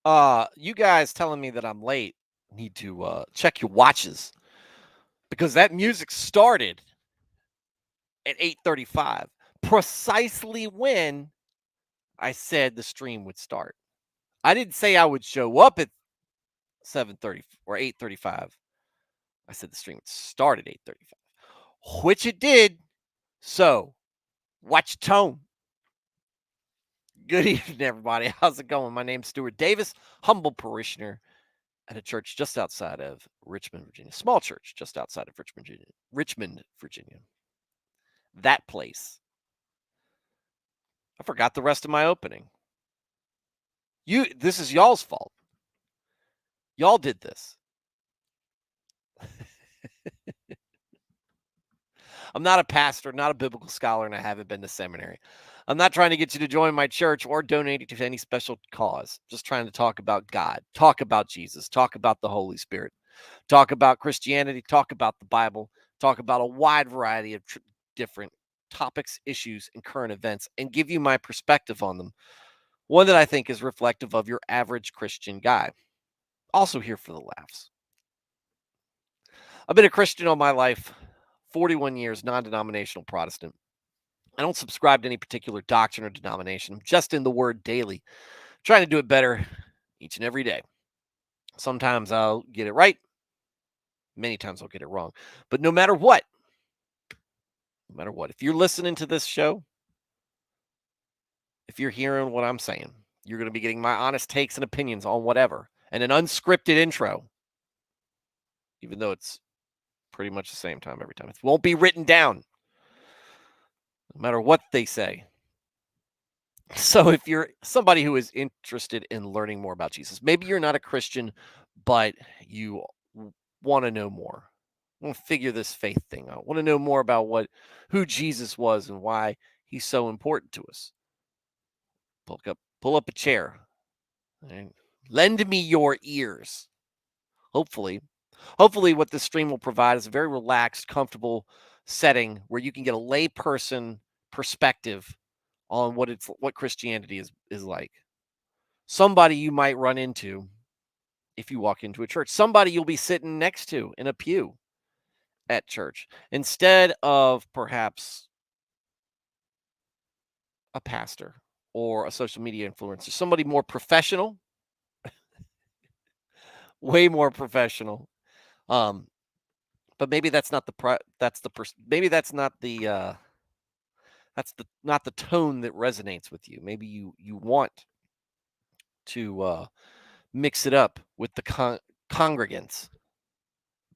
You guys telling me that I'm late need to check your watches because that music started at 8:35, precisely when I said the stream would start. I didn't say I would show up at 7:30 or 8:35. I said the stream would start at 8:35, which it did. So, watch your tone. Good evening, everybody. How's it going? My name's Stuart Davis, humble parishioner at a church just outside of Richmond, Virginia. Small church just outside of Richmond, Virginia. Richmond, Virginia. That place. I forgot the rest of my opening. This is y'all's fault. Y'all did this. I'm not a pastor, not a biblical scholar, and I haven't been to seminary. I'm not trying to get you to join my church or donate to any special cause. Just trying to talk about God, talk about Jesus, talk about the Holy Spirit, talk about Christianity, talk about the Bible, talk about a wide variety of different topics, issues, and current events, and give you my perspective on them. One that I think is reflective of your average Christian guy. Also here for the laughs. I've been a Christian all my life, 41 years, non-denominational Protestant. I don't subscribe to any particular doctrine or denomination. I'm just in the word daily, trying to do it better each and every day. Sometimes I'll get it right. Many times I'll get it wrong. But no matter what, if you're listening to this show, if you're hearing what I'm saying, you're going to be getting my honest takes and opinions on whatever, and an unscripted intro, even though it's pretty much the same time every time. It won't be written down, no matter what they say. So if you're somebody who is interested in learning more about Jesus, maybe you're not a Christian, but you want to know more. Want to figure this faith thing out. Want to know more about who Jesus was and why he's so important to us. Pull up a chair and lend me your ears. Hopefully what this stream will provide is a very relaxed, comfortable setting where you can get a layperson perspective on what Christianity is like. Somebody you might run into if you walk into a church. Somebody you'll be sitting next to in a pew at church instead of perhaps a pastor or a social media influencer. Somebody more professional, way more professional. But maybe that's not maybe that's not the not the tone that resonates with you. Maybe you want to mix it up with the congregants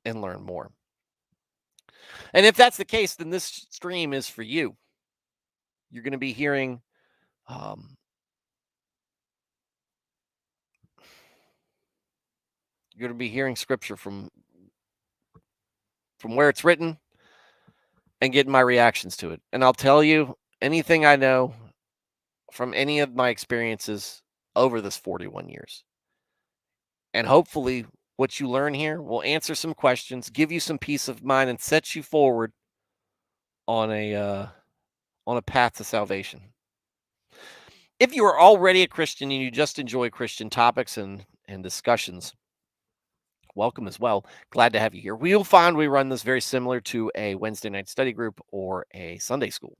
and learn more. And if that's the case, then this stream is for you. You're going to be hearing scripture from where it's written and getting my reactions to it. And I'll tell you anything I know from any of my experiences over this 41 years. And hopefully what you learn here will answer some questions, give you some peace of mind, and set you forward on a path to salvation. If you are already a Christian and you just enjoy Christian topics and discussions, welcome as well. Glad to have you here. You'll find we run this very similar to a Wednesday night study group or a Sunday school.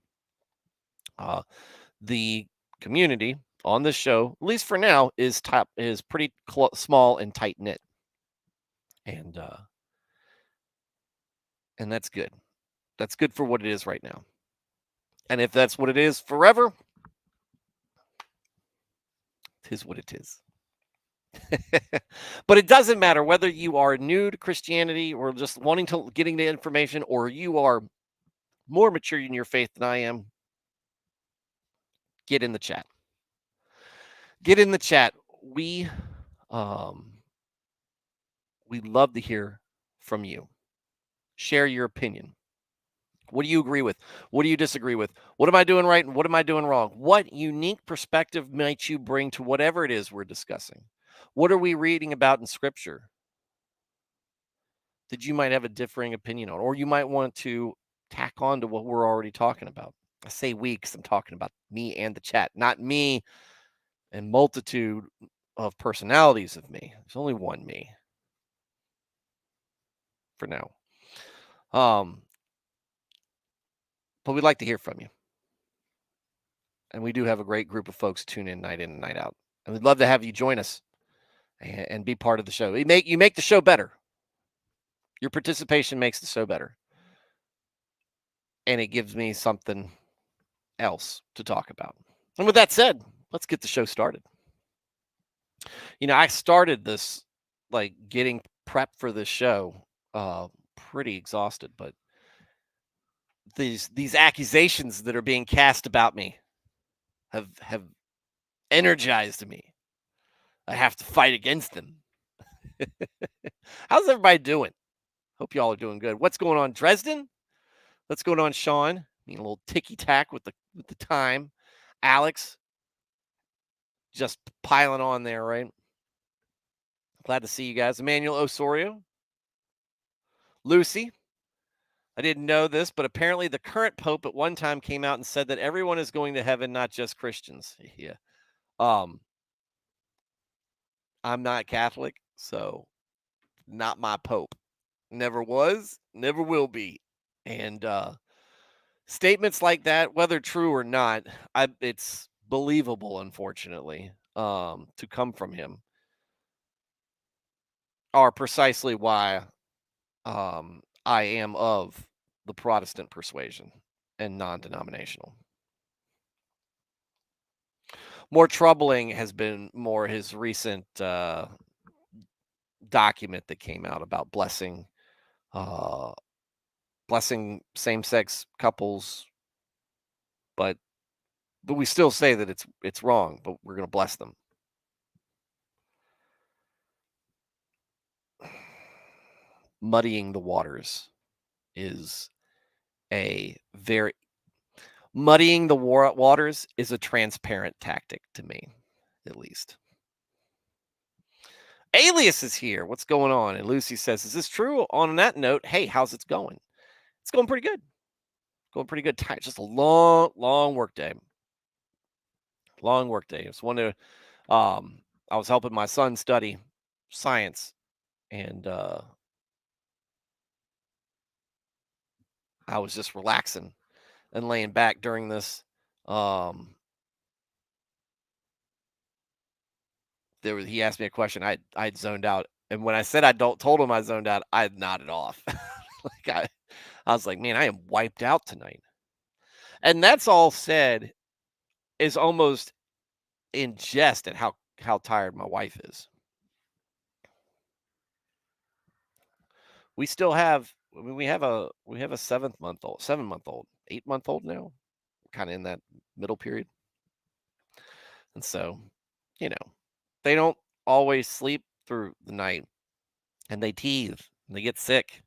The community on this show, at least for now, is pretty small and tight knit, and that's good. That's good for what it is right now. And if that's what it is forever, it is what it is. But it doesn't matter whether you are new to Christianity or just getting the information, or you are more mature in your faith than I am. Get in the chat. We love to hear from you. Share your opinion. What do you agree with? What do you disagree with? What am I doing right and what am I doing wrong? What unique perspective might you bring to whatever it is we're discussing? What are we reading about in Scripture that you might have a differing opinion on, or you might want to tack on to what we're already talking about? I say we because I'm talking about me and the chat, not me and multitude of personalities of me. There's only one me for now. Um, but we'd like to hear from you. And we do have a great group of folks tune in and night out. And we'd love to have you join us and be part of the show. You make the show better. Your participation makes the show better. And it gives me something else to talk about. And with that said, let's get the show started. I started this like getting prepped for this show pretty exhausted, but these accusations that are being cast about me have energized me. I have to fight against them. How's everybody doing? Hope y'all are doing good. What's going on, Dresden? What's going on, Sean? Need a little ticky tack with the time. Alex, just piling on there, right? Glad to see you guys. Emmanuel Osorio, Lucy. I didn't know this, but apparently the current pope at one time came out and said that everyone is going to heaven, not just Christians. Yeah. I'm not Catholic, so not my pope. Never was, never will be. And statements like that, whether true or not, it's believable, unfortunately, to come from him, are precisely why I am of the Protestant persuasion and non-denominational. More troubling has been more his recent document that came out about blessing same-sex couples, but we still say that it's wrong, but we're going to bless them. Muddying the waters is muddying the waters is a transparent tactic to me, at least. Alias is here. What's going on? And Lucy says, is this true? On that note, hey, how's it going? It's going pretty good. Going pretty good. Just a long work day. Long work day. It's one of I was helping my son study science, and I was just relaxing and laying back during this. He asked me a question. I'd zoned out, and when I said told him I zoned out, I nodded off. I was like, man, I am wiped out tonight. And that's all said is almost in jest at how tired my wife is. We still have, we have a 7-month-old, 8-month-old now, kind of in that middle period. And so, they don't always sleep through the night, and they teethe and they get sick.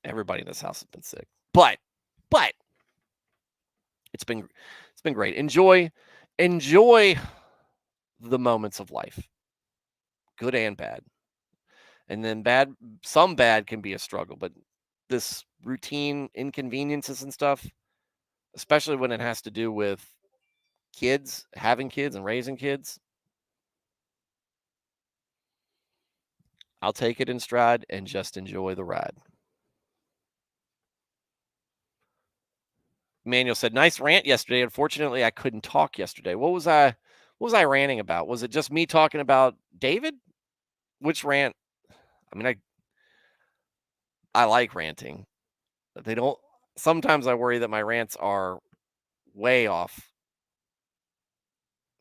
Everybody in this house has been sick, but it's been great. Enjoy the moments of life, good and bad. And then some bad can be a struggle, but this routine inconveniences and stuff, especially when it has to do with kids, having kids and raising kids, I'll take it in stride and just enjoy the ride. Manuel said, nice rant yesterday. Unfortunately, I couldn't talk yesterday. What was I ranting about? Was it just me talking about David? Which rant? I mean, I like ranting. They don't. Sometimes I worry that my rants are way off.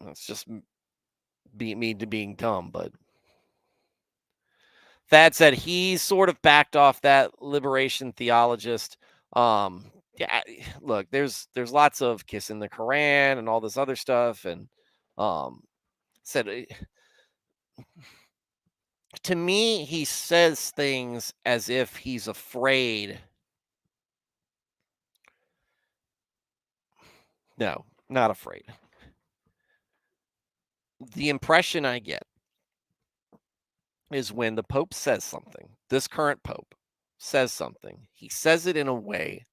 It's just me to being dumb. But Thad said he's sort of backed off that liberation theologist. Yeah, look, there's lots of kissing the Quran and all this other stuff, and said to me, he says things as if he's afraid. No, not afraid. The impression I get is when the Pope says something, this current Pope says something, he says it in a way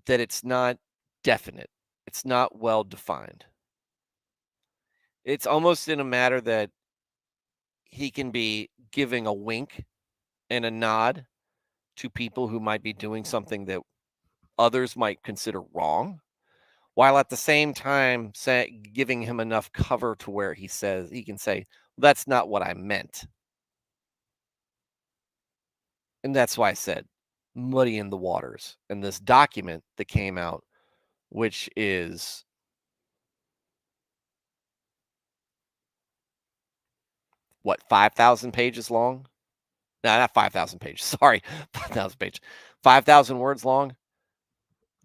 that it's not definite. It's not well defined. It's almost in a matter that he can be giving a wink and a nod to people who might be doing something that others might consider wrong, while at the same time giving him enough cover to where he can say, "That's not what I meant." And that's why I said muddying the waters. And this document that came out, which is what, 5,000 pages long? No, not 5,000 pages. Sorry, 5,000 pages. 5,000 words long.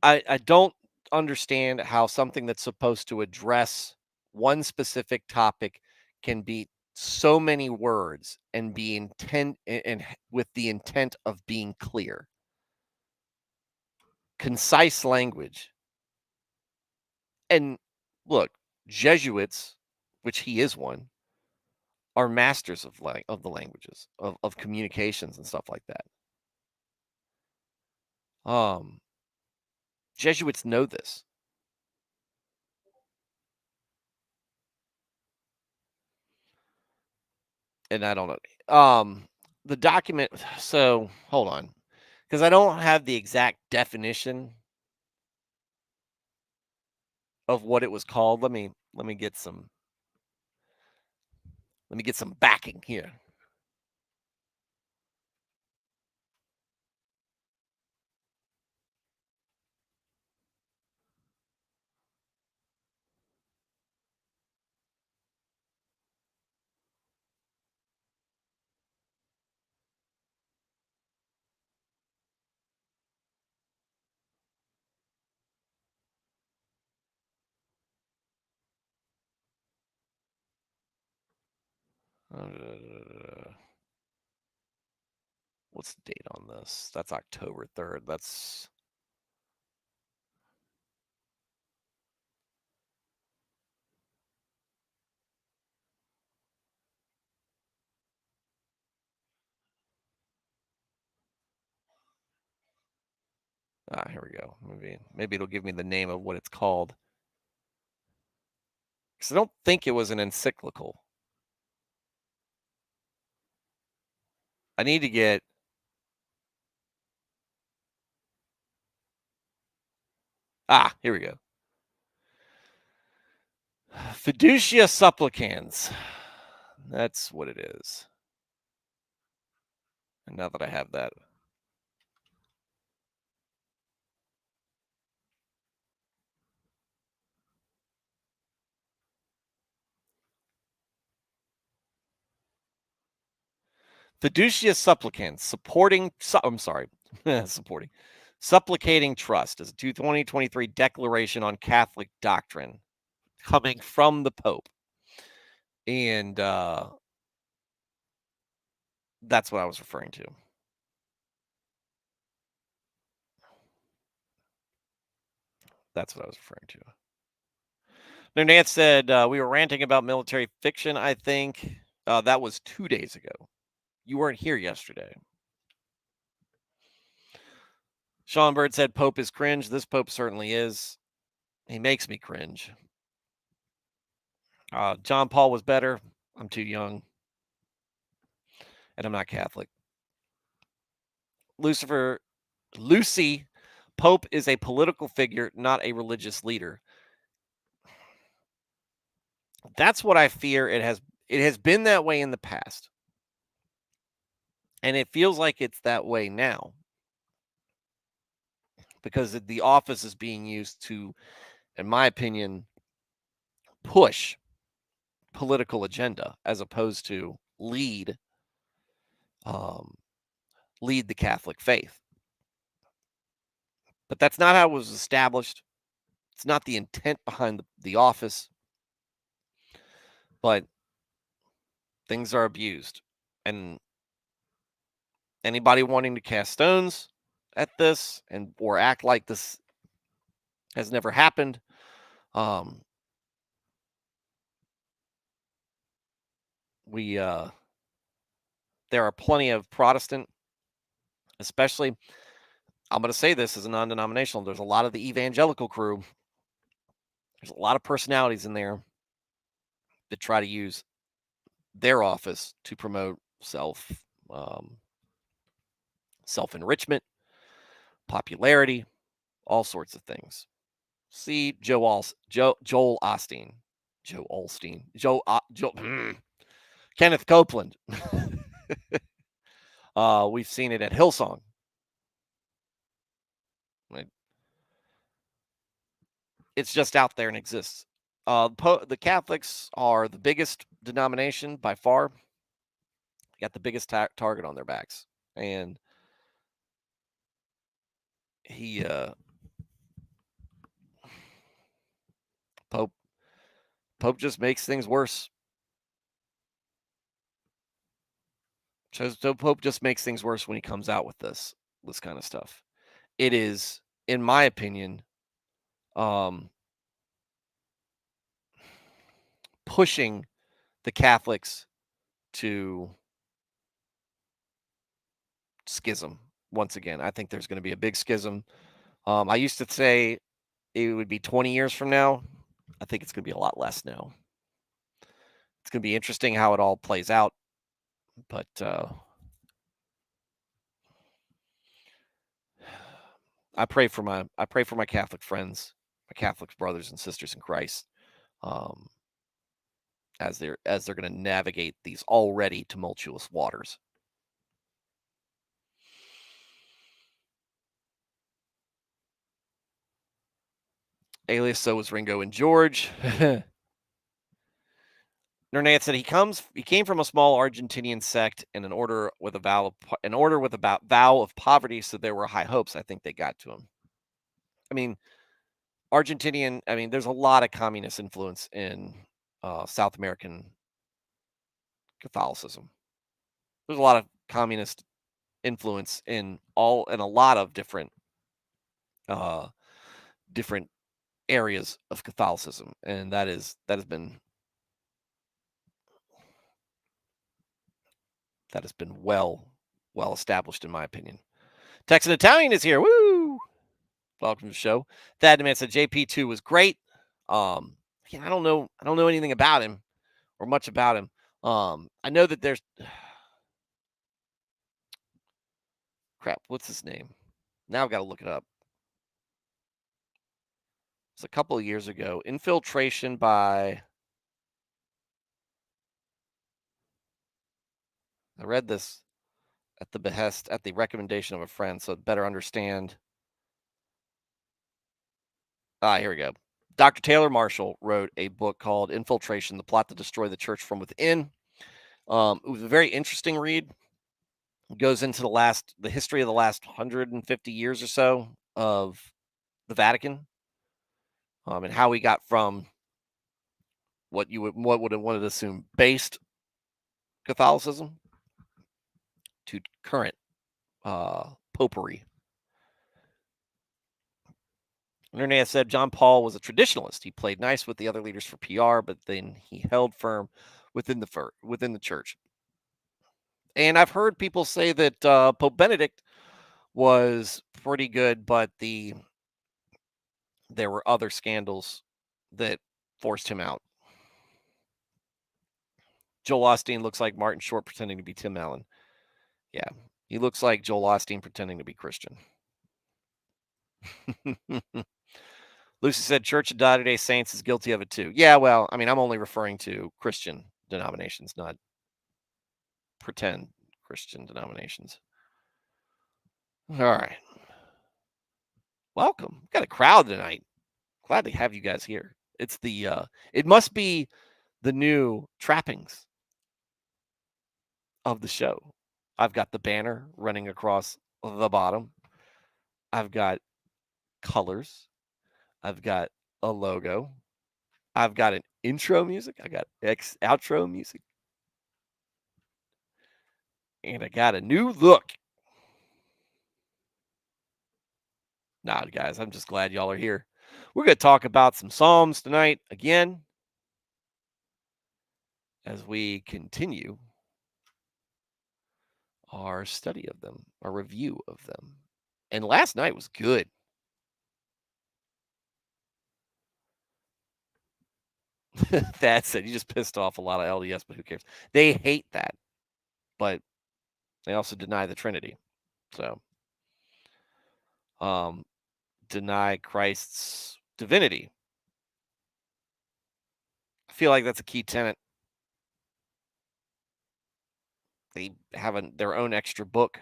I don't understand how something that's supposed to address one specific topic can be so many words and be with the intent of being clear. Concise language. And look, Jesuits, which he is one, are masters of the languages, of communications and stuff like that. Um, Jesuits know this, and I don't know. The document. So hold on, because I don't have the exact definition of what it was called. Let me get some backing here. What's the date on this? That's October 3rd. That's here we go. Maybe it'll give me the name of what it's called. Because I don't think it was an encyclical. I need to get. Here we go. Fiducia supplicans. That's what it is. And now that I have that, fiducia supplicans I'm sorry, supporting supplicating trust is a 2023 declaration on Catholic doctrine coming from the Pope, and that's what I was referring to. That's what I was referring to. No, Nance said we were ranting about military fiction. I think that was 2 days ago. You weren't here yesterday. Sean Bird said Pope is cringe. This Pope certainly is. He makes me cringe. John Paul was better. I'm too young. And I'm not Catholic. Lucy, Pope is a political figure, not a religious leader. That's what I fear. It has been that way in the past. And it feels like it's that way now. Because the office is being used to, in my opinion, push political agenda as opposed to um, lead the Catholic faith. But that's not how it was established. It's not the intent behind the office, but things are abused. And anybody wanting to cast stones at this or act like this has never happened, we there are plenty of Protestant, especially. I'm going to say this as a non-denominational. There's a lot of the evangelical crew. There's a lot of personalities in there that try to use their office to promote um, self enrichment, popularity, all sorts of things. See Joel Osteen, Joe Olstein, Kenneth Copeland. We've seen it at Hillsong. Right? It's just out there and exists. The Catholics are the biggest denomination by far. Got the biggest target on their backs, and he Pope Pope just makes things worse. So Pope just makes things worse when he comes out with this kind of stuff. It is, in my opinion, um, pushing the Catholics to schism once again. I think there's going to be a big schism. I used to say it would be 20 years from now. I think it's going to be a lot less now. It's going to be interesting how it all plays out, but I pray for my Catholic friends, my Catholic brothers and sisters in Christ, um, as they're going to navigate these already tumultuous waters. Alias, so was Ringo and George. Nernat said he came from a small Argentinian sect and an order with a vow of poverty, so there were high hopes. I think they got to him. I mean, there's a lot of communist influence in South American Catholicism. There's a lot of communist influence in a lot of uh, different areas of Catholicism, and that has been well established in my opinion. Texan Italian is here. Woo! Welcome to the show. Thad Man said JP2 was great. I don't know anything about him or much about him. I know that there's crap. What's his name? Now I've got to look it up. It's a couple of years ago. Infiltration by. I read this at the recommendation of a friend, so better understand. Here we go. Dr. Taylor Marshall wrote a book called Infiltration: The Plot to Destroy the Church from Within. It was a very interesting read. It goes into the history of the last 150 years or so of the Vatican, and how we got from what would have wanted to assume based Catholicism to current popery. Internet said John Paul was a traditionalist. He played nice with the other leaders for PR, but then he held firm within the church. And I've heard people say that Pope Benedict was pretty good, but there were other scandals that forced him out. Joel Osteen looks like Martin Short pretending to be Tim Allen. Yeah, he looks like Joel Osteen pretending to be Christian. Lucy said Church of Latter-day Saints is guilty of it too. Yeah, well, I mean, I'm only referring to Christian denominations, not pretend Christian denominations. All right. Welcome. We've got a crowd tonight. Glad to have you guys here. It's it must be the new trappings of the show. I've got the banner running across the bottom. I've got colors. I've got a logo. I've got an intro music. I got outro music. And I got a new look. Nah, guys, I'm just glad y'all are here. We're going to talk about some Psalms tonight again as we continue our study of them, our review of them. And last night was good. That said, you just pissed off a lot of LDS, but who cares? They hate that, but they also deny the Trinity. So, um, deny Christ's divinity. I feel like that's a key tenet. They have their own extra book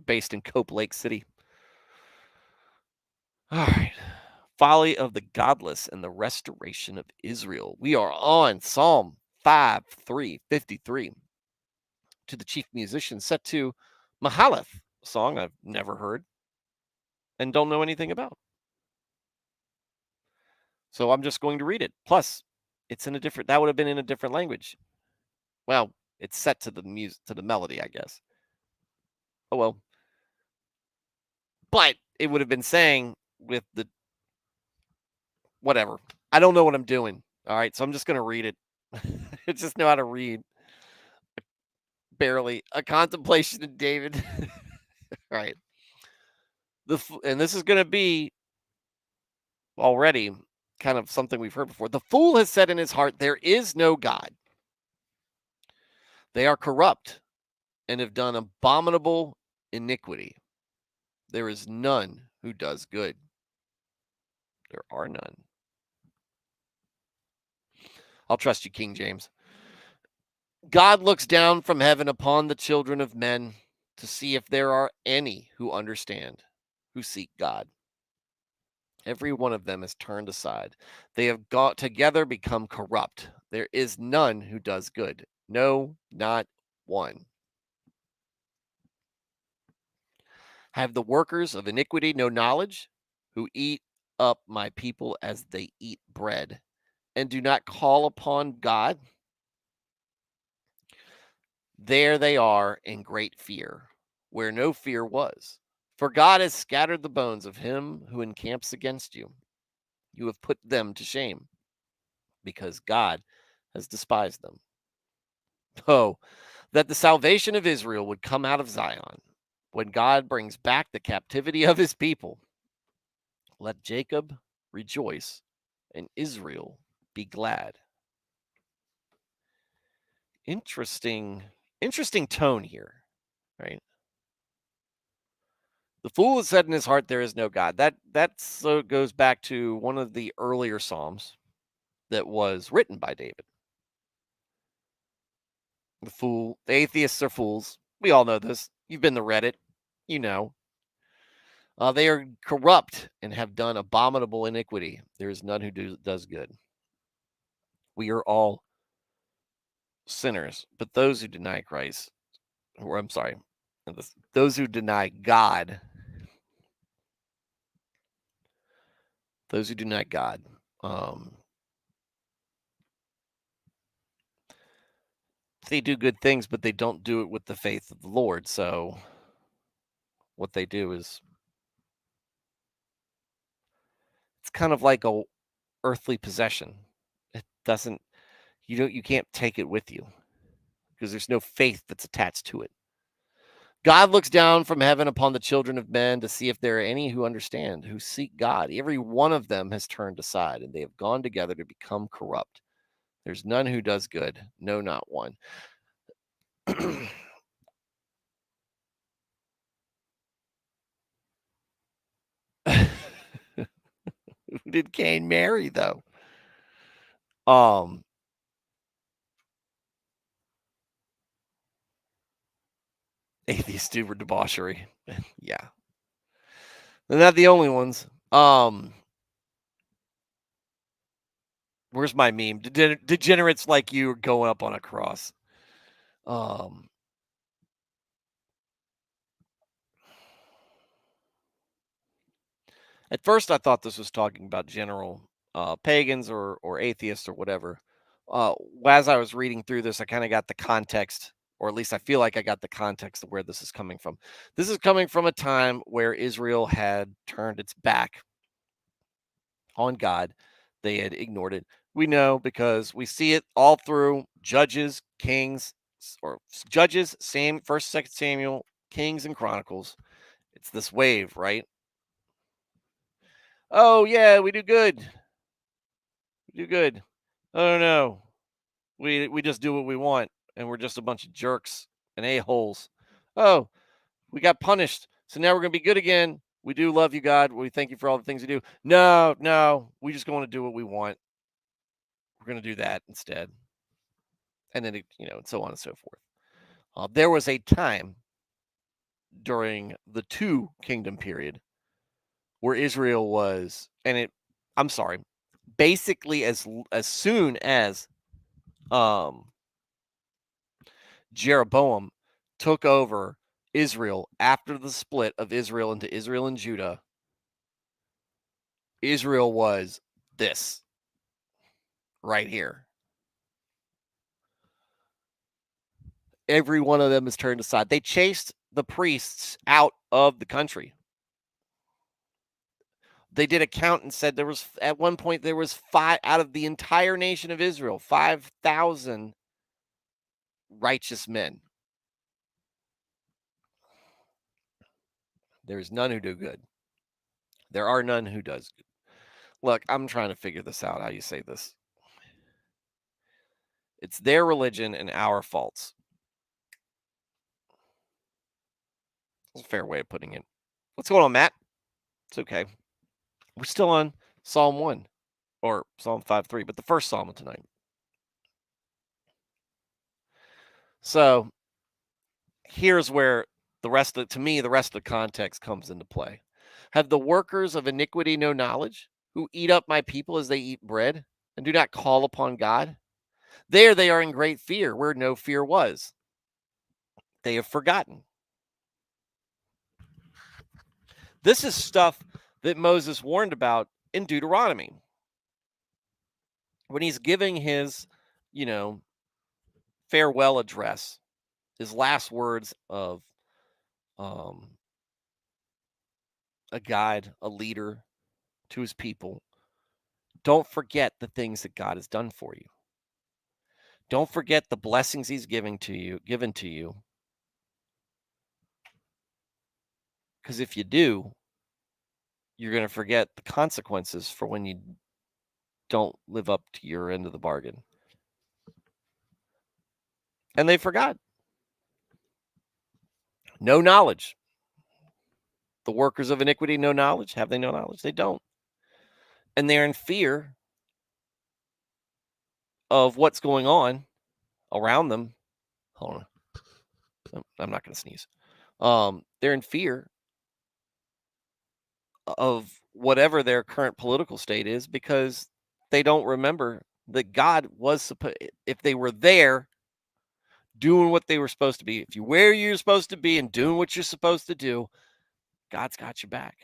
based in Cope Lake City. All right. Folly of the godless and the restoration of Israel. We are on Psalm 5:353. To the chief musician, set to Mahalath, a song I've never heard and don't know anything about. So I'm just going to read it. Plus, it's in a different, that would have been in a different language. Well, it's set to the music, to the melody, I guess. Oh well. But it would have been saying with the whatever. I don't know what I'm doing. All right, so I'm just going to read it. I just know how to read. Barely. A contemplation of David. All right. And this is going to be already kind of something we've heard before. The fool has said in his heart, there is no God. They are corrupt and have done abominable iniquity. There is none who does good. There are none. I'll trust you, King James. God looks down from heaven upon the children of men to see if there are any who understand, who seek God. Every one of them has turned aside. They have got together become corrupt. There is none who does good. No, not one. Have the workers of iniquity no knowledge, who eat up my people as they eat bread, and do not call upon God? There they are in great fear, where no fear was. For God has scattered the bones of him who encamps against you. You have put them to shame, because God has despised them. Oh, that the salvation of Israel would come out of Zion, when God brings back the captivity of his people. Let Jacob rejoice and Israel be glad. Interesting, interesting tone here, right? The fool has said in his heart, there is no God. That so goes back to one of the earlier Psalms that was written by David. The atheists are fools. We all know this. You've been to Reddit. You know. They are corrupt and have done abominable iniquity. There is none who does good. We are all sinners, but those who deny Christ, or I'm sorry, those who deny God, those who deny God, they do good things, but they don't do it with the faith of the Lord. So what they do is it's kind of like a earthly possession. It doesn't you can't take it with you because there's no faith that's attached to it. God looks down from heaven upon the children of men to see if there are any who understand, who seek God. Every one of them has turned aside, and they have gone together to become corrupt. There's none who does good, no, not one. Who did Cain marry, though? Um, Atheists do for debauchery. Yeah. They're not the only ones. Where's my meme? Degenerates like you are going up on a cross. Um, at first, I thought this was talking about general pagans or atheists or whatever. As I was reading through this, I kind of got the context, or at least I feel like I got the context of where this is coming from. This is coming from a time where Israel had turned its back on God. They had ignored it. We know because we see it all through Judges, Kings, or Judges, First, Second Samuel, Kings, and Chronicles. It's this wave, right? Oh yeah, we do good. We do good. Oh no, we just do what we want, and we're just a bunch of jerks and a holes. Oh, we got punished, so now we're gonna be good again. We do love you, God. We thank you for all the things you do. No, no, we just going to do what we want. We're gonna do that instead, and then and so on and so forth. There was a time during the two kingdom period where Israel was, and it. I'm sorry, basically as soon as um Jeroboam took over Israel after the split of Israel into Israel and Judah, Israel was this right here. Every one of them is turned aside. They chased the priests out of the country. They did a count and said there was at one point there was five out of the entire nation of Israel, 5,000 righteous men. There is none who do good. There are none who does good. Look, I'm trying to figure this out. How you say this? It's their religion and our faults. That's a fair way of putting it. What's going on, Matt? It's okay. We're still on Psalm 1 or Psalm 5:3, but the first Psalm of tonight. So here's where the rest of the context comes into play. Have the workers of iniquity no knowledge, who eat up my people as they eat bread, and do not call upon God? There they are in great fear, where no fear was. They have forgotten. This is stuff that Moses warned about in Deuteronomy when he's giving his, you know, farewell address, his last words of um, a guide, a leader to his people. Don't forget the things that God has done for you. Don't forget the blessings he's given to you. Because if you do, you're going to forget the consequences for when you don't live up to your end of the bargain. And they forgot. No knowledge. The workers of iniquity, no knowledge. Have they no knowledge? They don't. And they're in fear of what's going on around them. Hold on. I'm not going to sneeze. They're in fear of whatever their current political state is because they don't remember that God was supposed, if they were there doing what they were supposed to be, if you where you're supposed to be and doing what you're supposed to do, God's got your back.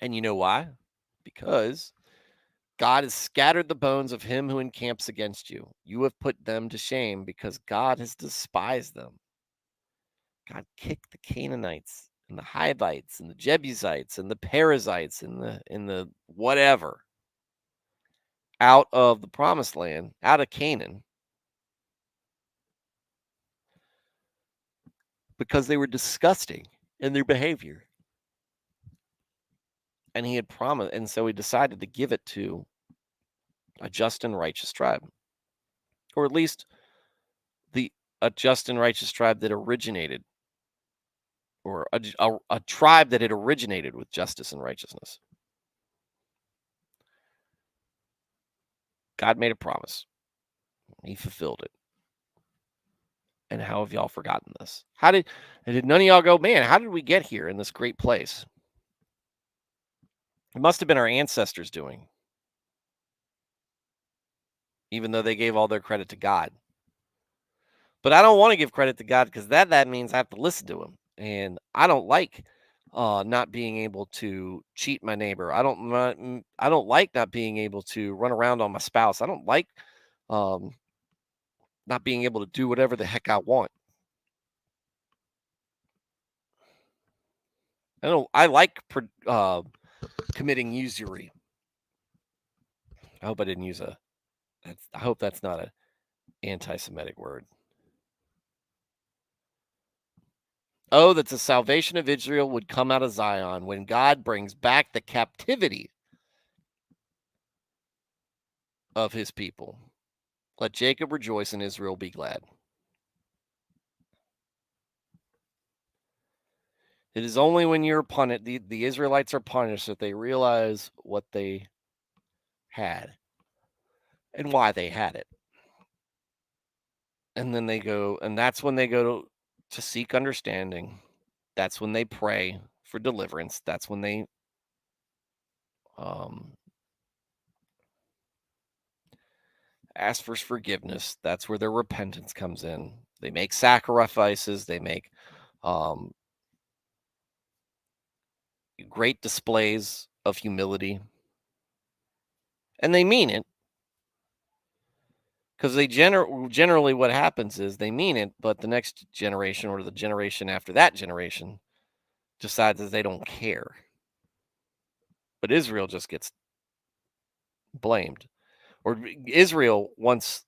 And you know why? Because God has scattered the bones of him who encamps against you. You have put them to shame because God has despised them. God kicked the Canaanites and the Hivites and the Jebusites and the Perizzites and the whatever out of the promised land, out of Canaan, because they were disgusting in their behavior. And he had promised, and so he decided to give it to a just and righteous tribe, or at least a just and righteous tribe that originated, or a tribe that had originated with justice and righteousness. God made a promise. He fulfilled it. And how have y'all forgotten this? Did none of y'all go, man, how did we get here in this great place? It must have been our ancestors doing, even though they gave all their credit to God. But I don't want to give credit to God because that means I have to listen to him. And I don't like not being able to cheat my neighbor. I don't like not being able to run around on my spouse. I don't like um, not being able to do whatever the heck I want. I like committing usury. I hope I didn't use I hope that's not an anti-Semitic word. Oh, that the salvation of Israel would come out of Zion when God brings back the captivity of his people. Let Jacob rejoice and Israel be glad. It is only when you're punished, the Israelites are punished, that they realize what they had and why they had it. And then they go, and that's when they go to seek understanding. That's when they pray for deliverance. That's when they um, ask for forgiveness. That's where their repentance comes in. They make sacrifices. They make um, great displays of humility, and they mean it, because they generally what happens is they mean it, but the next generation or the generation after that generation decides that they don't care. But Israel just gets blamed. Or Israel, once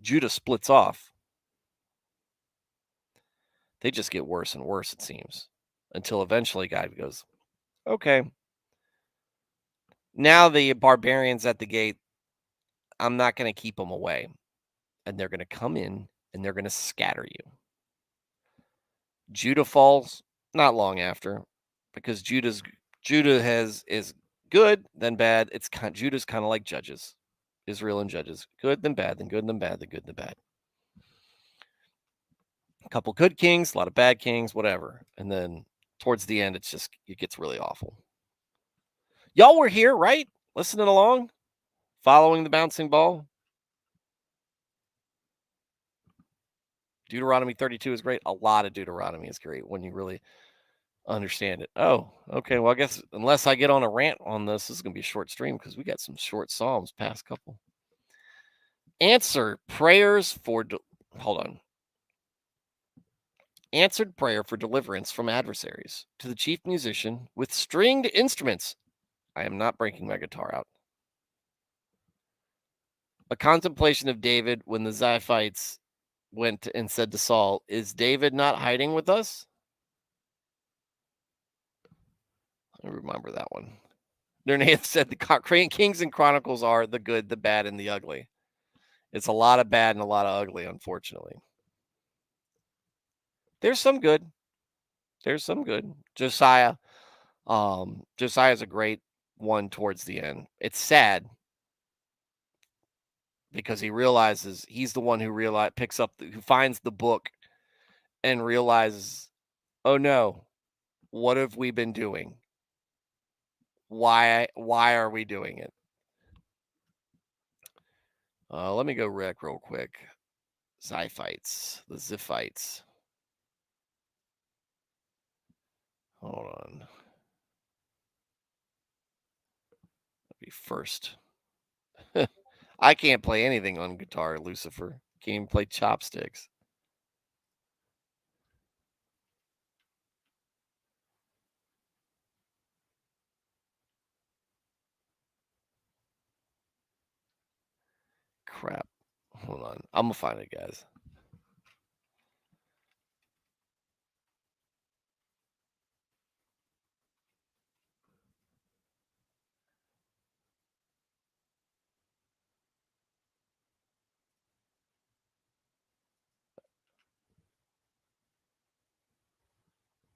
Judah splits off, they just get worse and worse, it seems, until eventually God goes, okay, now the barbarians at the gate, I'm not going to keep them away. And they're going to come in and they're going to scatter you. Judah falls not long after, because Judah is good, then bad. Judah's kind of like Judges, Israel and Judges, good then bad, then good then bad, then good then bad. A couple good kings, a lot of bad kings, whatever, and then towards the end, it gets really awful. Y'all were here, right? Listening along, following the bouncing ball. Deuteronomy 32 is great. A lot of Deuteronomy is great when you really understand it. Oh, okay. Well, I guess unless I get on a rant on this is going to be a short stream, because we got some short Psalms past couple. Answer prayers for, hold on. Answered prayer for deliverance from adversaries to the chief musician with stringed instruments. I am not breaking my guitar out. A contemplation of David when the Ziphites went and said to Saul, "Is David not hiding with us?" I remember that one. Nernath said the Kings and Chronicles are the good, the bad, and the ugly. It's a lot of bad and a lot of ugly, unfortunately. There's some good. There's some good. Josiah's a great one towards the end. It's sad because he realizes he's the one who finds the book and realizes, oh no, what have we been doing? Why are we doing it? Let me go rec real quick. The Ziphites. Hold on. That'll be first. I can't play anything on guitar, Lucifer. Can't even play chopsticks. Crap. Hold on. I'm gonna find it, guys.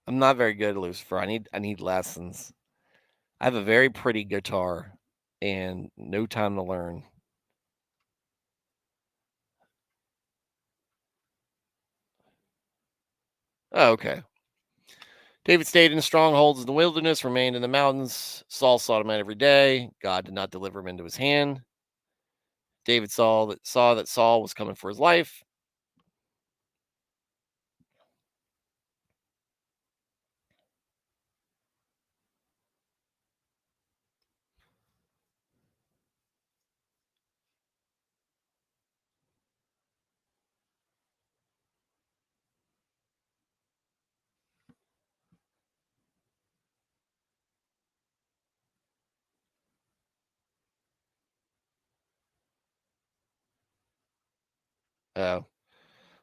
I'm not very good, Lucifer. I need lessons. I have a very pretty guitar and no time to learn. Oh, okay. David stayed in strongholds in the wilderness, remained in the mountains. Saul sought him out every day. God did not deliver him into his hand. David saw that Saul was coming for his life. Oh,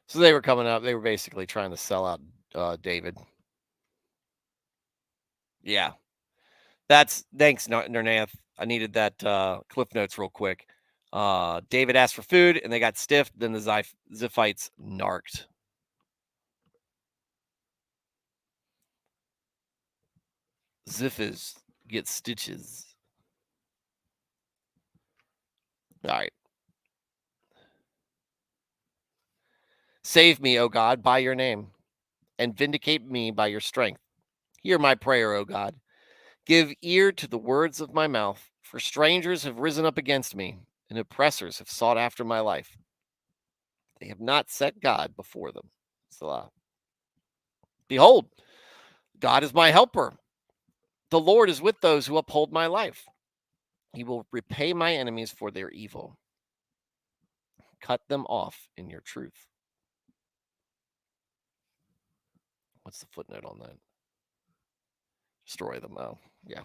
so they were coming up. They were basically trying to sell out David. Yeah. That's thanks, Nernath. I needed that cliff notes real quick. David asked for food and they got stiffed. Then the Ziphites narked. Ziphis get stitches. All right. Save me, O God, by your name, and vindicate me by your strength. Hear my prayer, O God. Give ear to the words of my mouth, for strangers have risen up against me, and oppressors have sought after my life. They have not set God before them. Selah. Behold, God is my helper. The Lord is with those who uphold my life. He will repay my enemies for their evil. Cut them off in your truth. What's the footnote on that? Destroy them. Oh, yeah.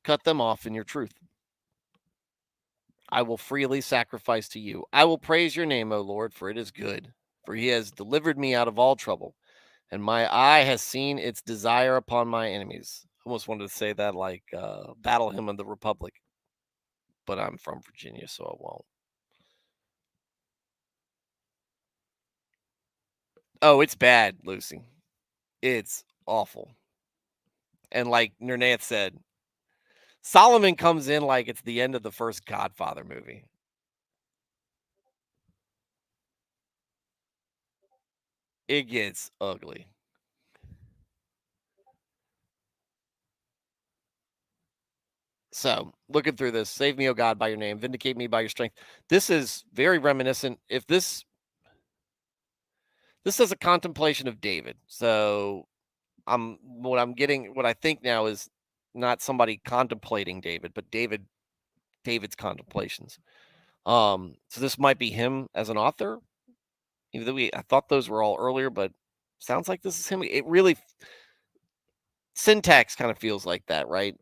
Cut them off in your truth. I will freely sacrifice to you. I will praise your name, O Lord, for it is good. For he has delivered me out of all trouble, and my eye has seen its desire upon my enemies. I almost wanted to say that like Battle Hymn of the Republic, but I'm from Virginia, so I won't. Oh, it's bad, Lucy. It's awful. And like Nernath said, Solomon comes in like it's the end of the first Godfather movie. It gets ugly. So, looking through this, save me, O God, by your name, vindicate me by your strength. This is very reminiscent. If this is a contemplation of David. So, what I think now is not somebody contemplating David, but David's contemplations. So this might be him as an author. Even though I thought those were all earlier, but sounds like this is him. It really syntax kind of feels like that, right?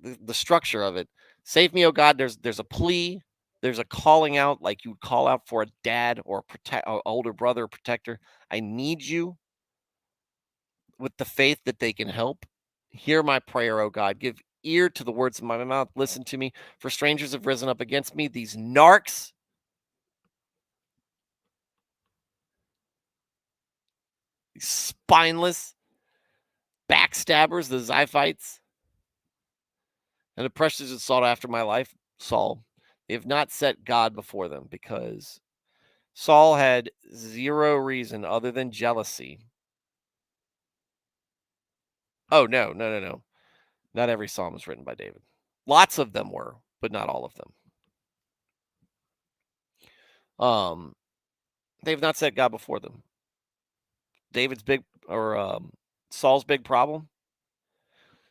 The structure of it. Save me, oh God. There's a plea. There's a calling out, like you would call out for a dad or or older brother or protector. I need you with the faith that they can help. Hear my prayer, oh God. Give ear to the words of my mouth. Listen to me. For strangers have risen up against me. These narcs, these spineless backstabbers, the Ziphites, and oppressors that sought after my life, Saul. They have not set God before them because Saul had zero reason other than jealousy. Oh, no, no, no, no. Not every psalm was written by David. Lots of them were, but not all of them. They've not set God before them. Saul's big problem.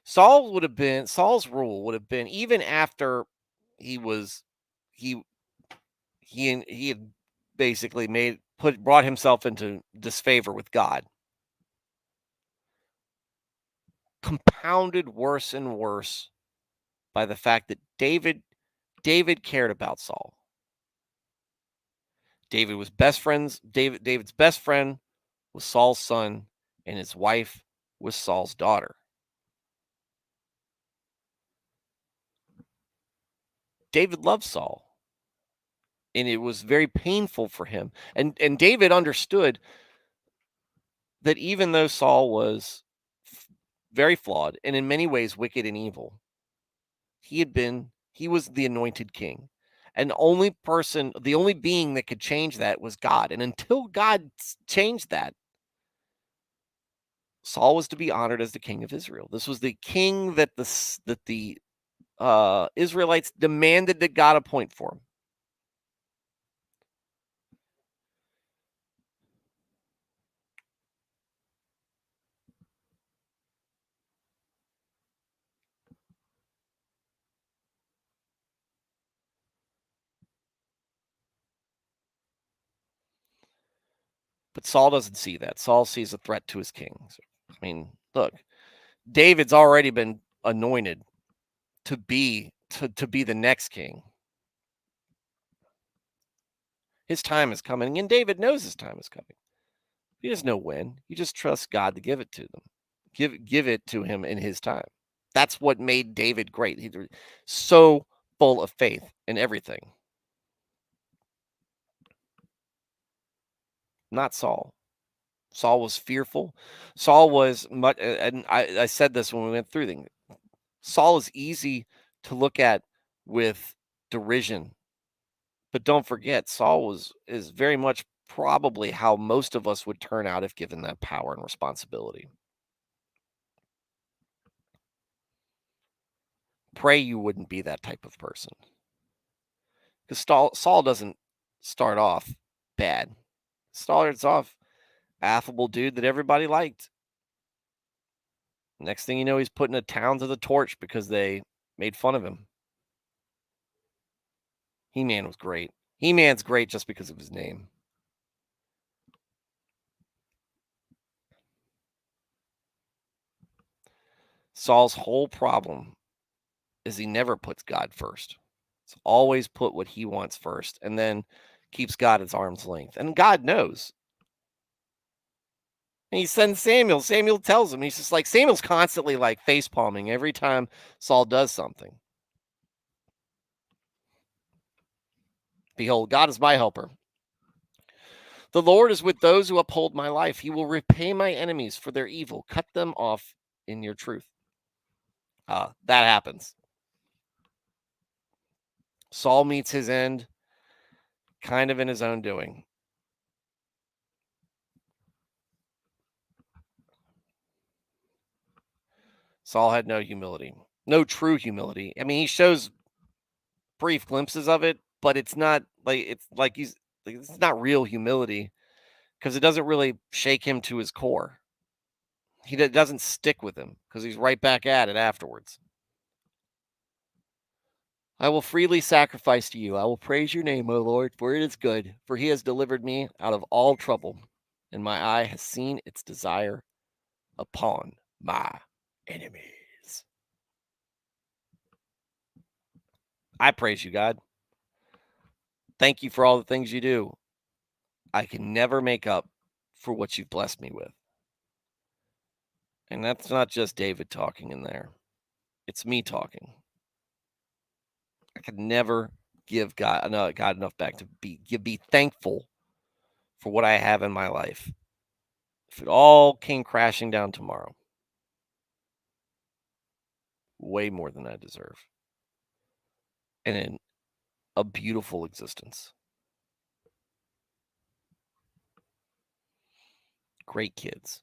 Saul's rule would have been even after he was he he had basically brought himself into disfavor with God, compounded worse and worse by the fact that David cared about Saul. David's best friend was Saul's son, and his wife was Saul's daughter. David loved Saul, and it was very painful for him. And David understood that even though Saul was very flawed and in many ways wicked and evil, he was the anointed king. And the only being that could change that was God. And until God changed that, Saul was to be honored as the king of Israel. This was the king that the Israelites demanded that God appoint for him. But Saul doesn't see that. Saul sees a threat to his king. So, I mean, look, David's already been anointed to be the next king. His time is coming, and David knows his time is coming. He doesn't know when. You just trust God to give it to them. Give it to him in his time. That's what made David great. He's so full of faith in everything. Not Saul. Saul was fearful. Saul was much, and I said this when we went through things. Saul is easy to look at with derision, but don't forget, Saul is very much probably how most of us would turn out if given that power and responsibility. Pray you wouldn't be that type of person, because Saul doesn't start off bad. Starts off affable dude that everybody liked. Next thing you know, he's putting a town to the torch because they made fun of him. He-Man was great. He-Man's great just because of his name. Saul's whole problem is he never puts God first. It's always put what he wants first and then keeps God at arm's length. And God knows. And he sends Samuel. Samuel tells him. He's just like, Samuel's constantly like face palming every time Saul does something. Behold, God is my helper. The Lord is with those who uphold my life. He will repay my enemies for their evil, cut them off in your truth. That happens. Saul meets his end kind of in his own doing. Saul had no humility, no true humility. I mean, he shows brief glimpses of it, but it's not like it's not real humility because it doesn't really shake him to his core. He doesn't stick with him because he's right back at it afterwards. I will freely sacrifice to you. I will praise your name, O Lord, for it is good, for he has delivered me out of all trouble, and my eye has seen its desire upon my enemies. I praise you, God. Thank you for all the things you do. I can never make up for what you've blessed me with. And that's not just David talking in there. It's me talking. I could never give God enough back to be thankful for what I have in my life. If it all came crashing down tomorrow, way more than I deserve. And in a beautiful existence. Great kids.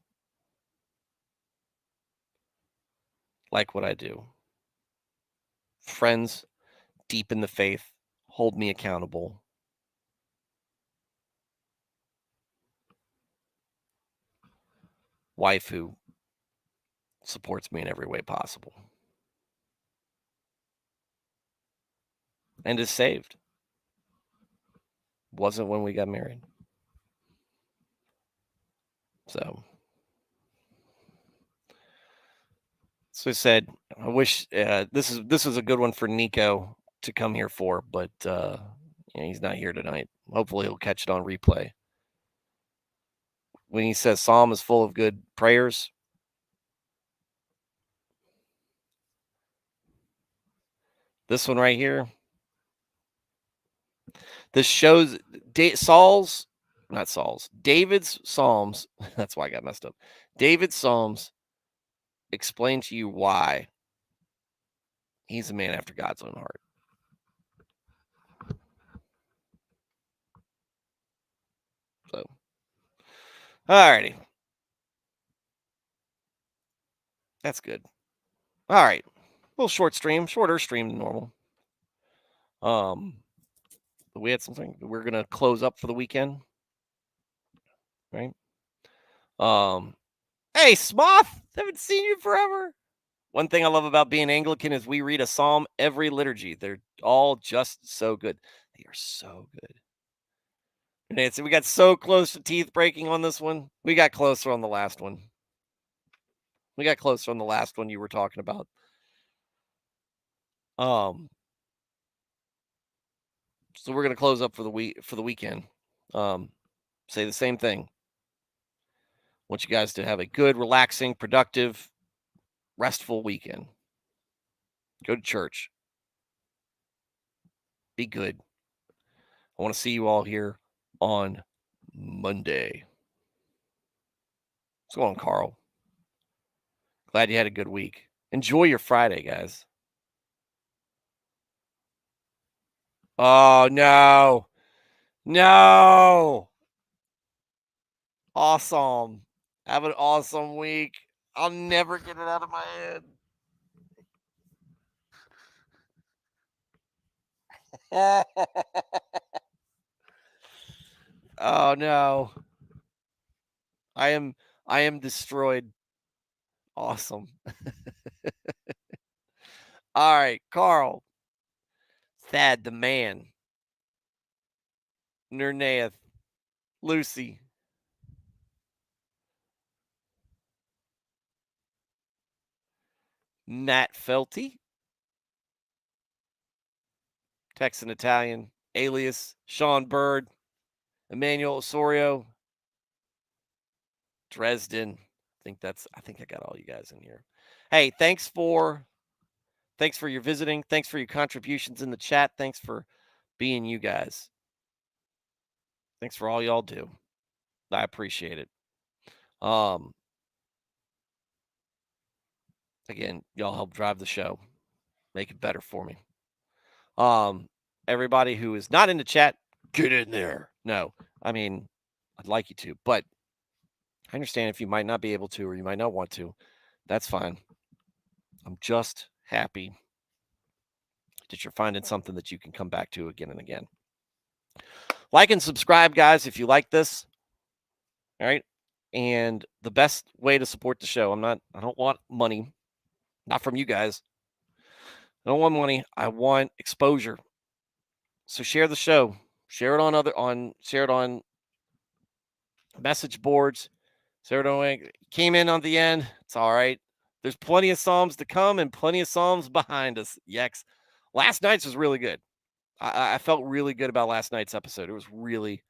Like what I do. Friends deep in the faith, hold me accountable. Wife who supports me in every way possible. And is saved. Wasn't when we got married. So I said, I wish this was a good one for Nico to come here for, but he's not here tonight. Hopefully he'll catch it on replay. When he says Psalm is full of good prayers, this one right here, this shows David's Psalms. That's why I got messed up. David's Psalms explain to you why he's a man after God's own heart. So, all righty. That's good. All right. A little shorter stream than normal. We had something. We're gonna close up for the weekend, right? Hey, Smoth, haven't seen you forever. One thing I love about being Anglican is we read a psalm every liturgy. They're all just so good. They are so good. Nancy, we got so close to teeth breaking on this one. We got closer on the last one. You were talking about. So we're gonna close up for the weekend. Say the same thing. want you guys to have a good, relaxing, productive, restful weekend. Go to church. Be good. I want to see you all here on Monday. What's going on, Carl? Glad you had a good week. Enjoy your Friday, guys. Oh, no. No. Awesome. Have an awesome week. I'll never get it out of my head. Oh, no. I am destroyed. Awesome. All right, Carl. Thad the man. Nernaeth. Lucy. Nat Felty. Texan Italian. Alias. Sean Bird. Emmanuel Osorio. Dresden. I think I got all you guys in here. Hey, thanks for your visiting. Thanks for your contributions in the chat. Thanks for being you guys. Thanks for all y'all do. I appreciate it. Again, y'all help drive the show, make it better for me. Everybody who is not in the chat, get in there. No, I mean, I'd like you to, but I understand if you might not be able to or you might not want to. That's fine. I'm just happy that you're finding something that you can come back to again and again. Like and subscribe, guys, if you like this. All right. And the best way to support the show, I don't want money, not from you guys. I don't want money. I want exposure. So share the show. Share it on message boards. Share it on came in on the end. It's all right. There's plenty of Psalms to come and plenty of Psalms behind us. Yex. Last night's was really good. I felt really good about last night's episode. It was really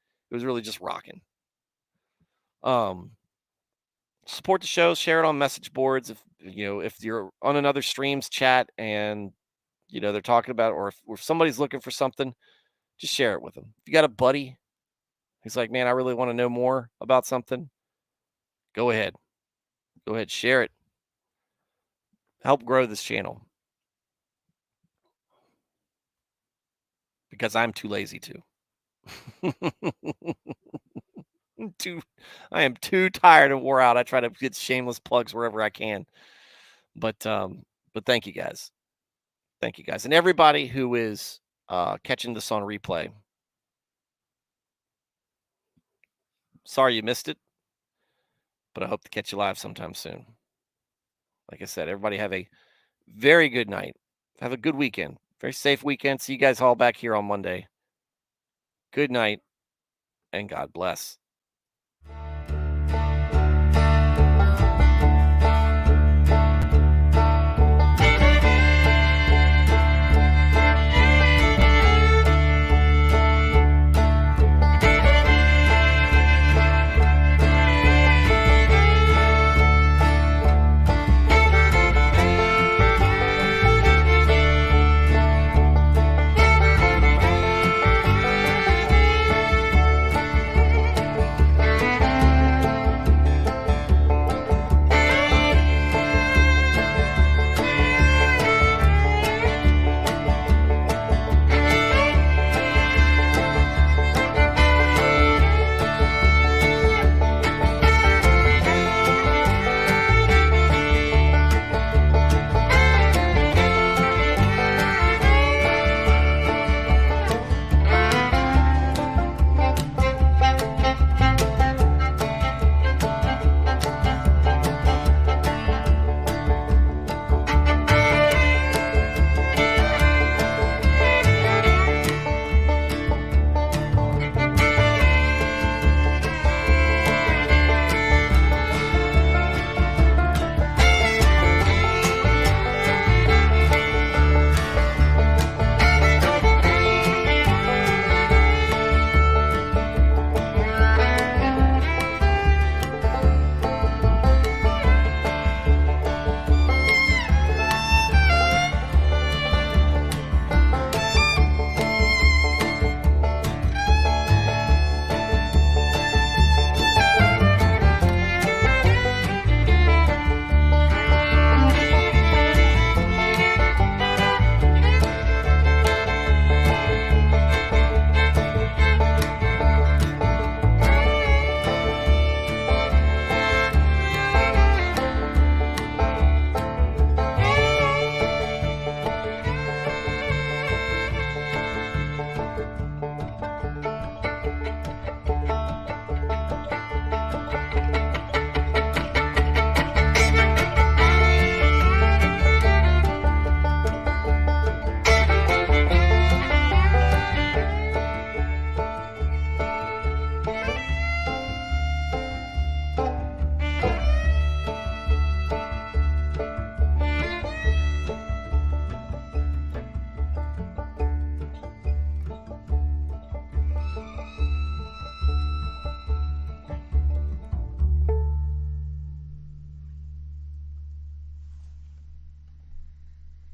just rocking. Support the show, share it on message boards. If you're on another stream's chat and they're talking about, or if somebody's looking for something, just share it with them. If you got a buddy who's like, man, I really want to know more about something, go ahead, share it. Help grow this channel, because I'm too lazy to. I am too tired and wore out. I try to get shameless plugs wherever I can. But thank you guys. Thank you guys. And everybody who is catching this on replay. Sorry you missed it, but I hope to catch you live sometime soon. Like I said, everybody have a very good night. Have a good weekend. Very safe weekend. See you guys all back here on Monday. Good night, and God bless.